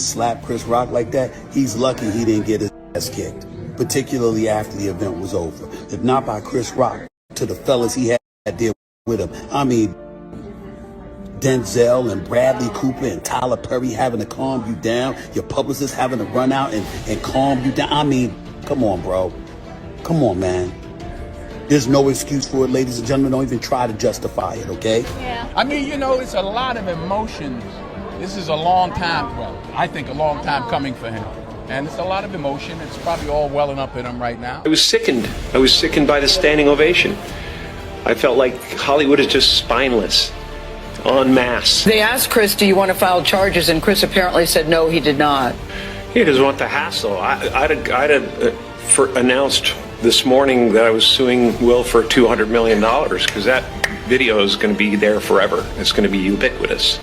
slap Chris Rock like that, he's lucky he didn't get his ass kicked, particularly after the event was over. If not by Chris Rock, to the fellas he had there with him. I mean, Denzel and Bradley Cooper and Tyler Perry having to calm you down, your publicist having to run out and calm you down. I mean, come on, bro. Come on, man. There's no excuse for it, ladies and gentlemen. Don't even try to justify it, okay? Yeah. I mean, it's a lot of emotions. This is a long time, well, I think a long time coming for him. And it's a lot of emotion. It's probably all welling up in him right now. I was sickened. I was sickened by the standing ovation. I felt like Hollywood is just spineless. En masse. They asked Chris, do you want to file charges? And Chris apparently said no, he did not. He doesn't want the hassle. I'd announced this morning that I was suing Will for $200 million because that video is going to be there forever. It's going to be ubiquitous.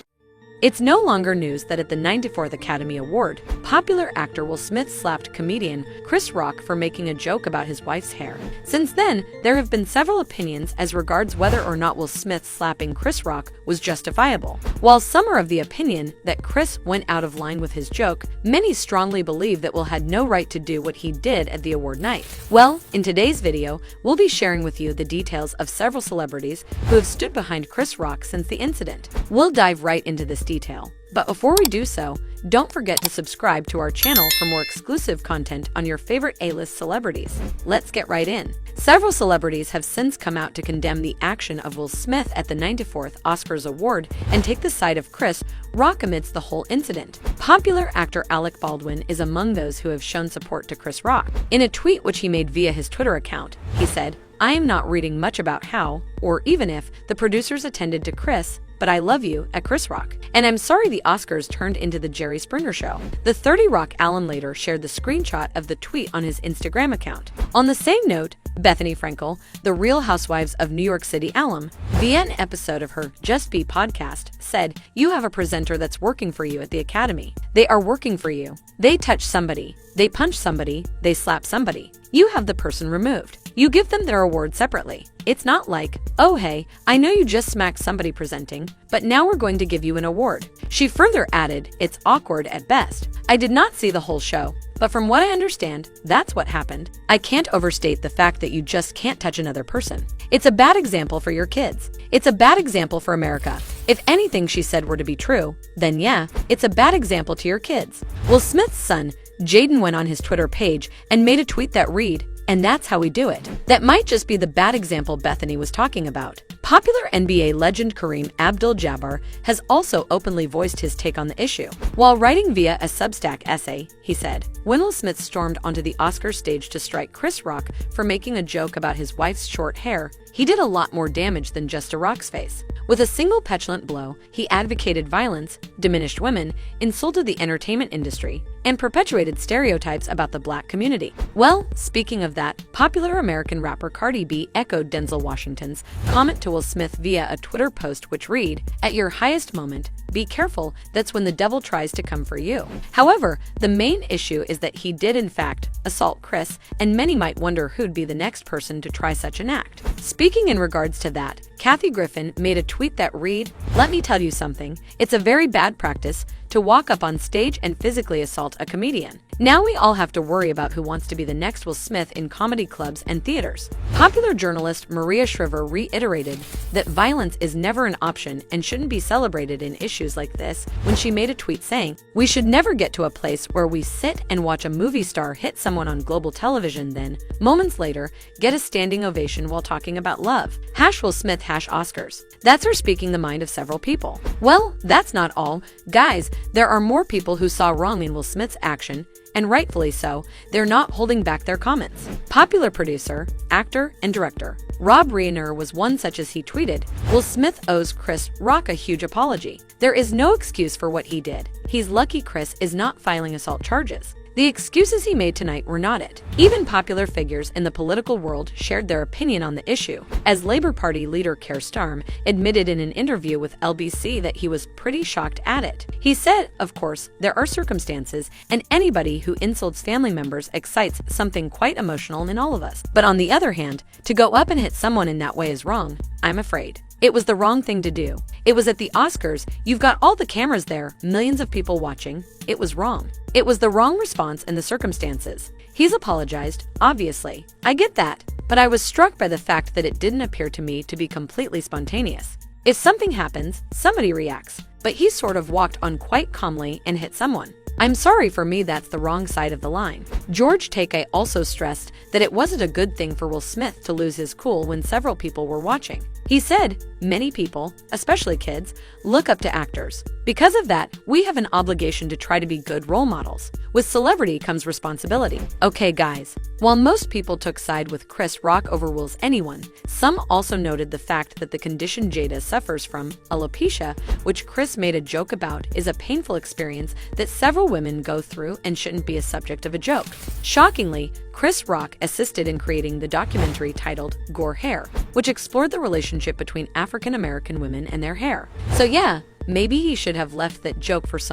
It's no longer news that at the 94th Academy Award, popular actor Will Smith slapped comedian Chris Rock for making a joke about his wife's hair. Since then, there have been several opinions as regards whether or not Will Smith slapping Chris Rock was justifiable. While some are of the opinion that Chris went out of line with his joke, many strongly believe that Will had no right to do what he did at the award night. Well, in today's video, we'll be sharing with you the details of several celebrities who have stood behind Chris Rock since the incident. We'll dive right into this detail. But before we do so, don't forget to subscribe to our channel for more exclusive content on your favorite A-list celebrities. Let's get right in. Several celebrities have since come out to condemn the action of Will Smith at the 94th Oscars Award and take the side of Chris Rock amidst the whole incident. Popular actor Alec Baldwin is among those who have shown support to Chris Rock. In a tweet which he made via his Twitter account, he said, "I am not reading much about how, or even if, the producers attended to Chris, but I love you at Chris Rock. And I'm sorry the Oscars turned into the Jerry Springer show." The 30 Rock alum later shared the screenshot of the tweet on his Instagram account. On the same note, Bethany Frankel, the Real Housewives of New York City alum, via an episode of her Just Be podcast, said, "You have a presenter that's working for you at the Academy. They are working for you. They touch somebody, they punch somebody, they slap somebody. You have the person removed. You give them their award separately. It's not like, oh hey, I know you just smacked somebody presenting, but now we're going to give you an award." She further added, "It's awkward at best. I did not see the whole show, but from what I understand, that's what happened. I can't overstate the fact that you just can't touch another person. It's a bad example for your kids. It's a bad example for America. If anything she said were to be true, then yeah, it's a bad example to your kids." Will Smith's son, Jaden, went on his Twitter page and made a tweet that read, "And that's how we do it." That might just be the bad example Bethany was talking about. Popular NBA legend Kareem Abdul-Jabbar has also openly voiced his take on the issue. While writing via a Substack essay, he said, "When Will Smith stormed onto the Oscar stage to strike Chris Rock for making a joke about his wife's short hair, he did a lot more damage than just a Rock's face. With a single petulant blow, he advocated violence, diminished women, insulted the entertainment industry, and perpetuated stereotypes about the black community." Well, speaking of that, popular American rapper Cardi B echoed Denzel Washington's comment to Will Smith via a Twitter post which read, "At your highest moment, be careful, that's when the devil tries to come for you." However, the main issue is that he did in fact assault Chris, and many might wonder who'd be the next person to try such an act. Speaking in regards to that, Kathy Griffin made a tweet that read, "Let me tell you something, it's a very bad practice to walk up on stage and physically assault a comedian. Now we all have to worry about who wants to be the next Will Smith in comedy clubs and theaters." Popular journalist Maria Shriver reiterated that violence is never an option and shouldn't be celebrated in issues like this when she made a tweet saying, "We should never get to a place where we sit and watch a movie star hit someone on global television, then, moments later, get a standing ovation while talking about love. Will Smith Oscars." That's her speaking the mind of several people. Well, that's not all. Guys, there are more people who saw wrong in Will Smith's action, and rightfully so. They're not holding back their comments. Popular producer, actor, and director Rob Reiner was one such as he tweeted, "Will Smith owes Chris Rock a huge apology. There is no excuse for what he did. He's lucky Chris is not filing assault charges. The excuses he made tonight were not it." Even popular figures in the political world shared their opinion on the issue, as Labour Party leader Keir Starmer admitted in an interview with LBC that he was pretty shocked at it. He said, "Of course, there are circumstances, and anybody who insults family members excites something quite emotional in all of us. But on the other hand, to go up and hit someone in that way is wrong, I'm afraid." It was the wrong thing to do. It was at the Oscars. You've got all the cameras there, millions of people watching. It was wrong. It was the wrong response in the circumstances. He's apologized, obviously. I get that. But I was struck by the fact that it didn't appear to me to be completely spontaneous. If something happens, somebody reacts. But he sort of walked on quite calmly and hit someone. I'm sorry, for me that's the wrong side of the line. George Takei also stressed that it wasn't a good thing for Will Smith to lose his cool when several people were watching. He said, many people, especially kids, look up to actors. Because of that, we have an obligation to try to be good role models. With celebrity comes responsibility. Okay guys, while most people took side with Chris Rock over Will's anyone, some also noted the fact that the condition Jada suffers from, alopecia, which Chris made a joke about, is a painful experience that several women go through and shouldn't be a subject of a joke. Shockingly, Chris Rock assisted in creating the documentary titled Gore Hair, which explored the relationship between African American women and their hair. So yeah, maybe he should have left that joke for some